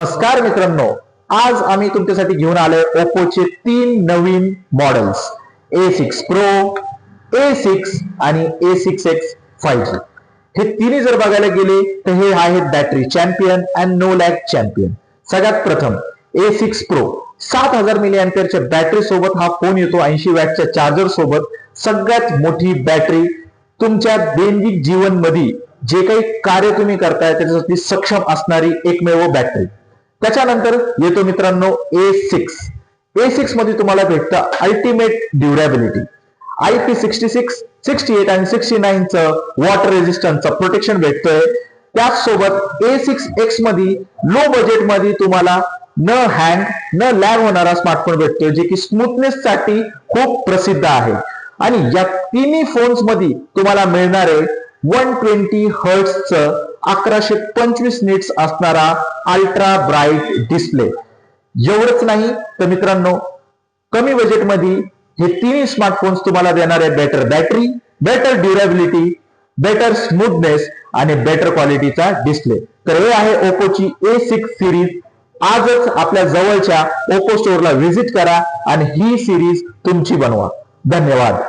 नमस्कार मित्रांनो, आज आम्ही तुमच्यासाठी घेऊन आलोय ओप्पोचे 3 नवीन मॉडेल्स A6 Pro, A6 आणि A6X 5G. हे तिन्ही जर बघायला गेले तर हे आहेत battery champion and no lag champion. सगळ्यात प्रथम A6 Pro 7000 मिली अँपिअरच्या बॅटरी सोबत हा फोन येतो. 80 वॅटच्या चार्जर सोबत सगळ्यात मोठी बॅटरी. तुमच्या दैनंदिन जीवन मध्ये जे काही कार्य तुम्ही करताय त्याच्यासाठी सक्षम असणारी एकमेव बॅटरी. त्याच्यानंतर येतो मित्रांनो A6 मध्ये तुम्हाला भेटतं अल्टिमेट ड्युरेबिलिटी. IP66, 68 आणि 69 चं वॉटर रेजिस्टन्सचं प्रोटेक्शन भेटतोय. त्याचसोबत A6X मध्ये लो बजेट मध्ये तुम्हाला न हँग न लॅग होणारा स्मार्टफोन भेटतोय, जे की स्मूथनेस साठी खूप प्रसिद्ध आहे. आणि या तिन्ही फोन्स मध्ये तुम्हाला मिळणारे 120 हर्ट्झचं 1125 निट्स असणारा अल्ट्रा ब्राईट डिस्प्ले. एवढंच नाही तर मित्रांनो, कमी बजेटमध्ये हे तिन्ही स्मार्टफोन्स तुम्हाला देणार आहे better battery, better durability, better smoothness आणि बेटर क्वालिटीचा डिस्प्ले. तर हे आहे ओप्पोची A6 सिरीज. आजच आपल्या जवळच्या ओप्पो स्टोअरला व्हिजिट करा आणि ही सिरीज तुमची बनवा. धन्यवाद.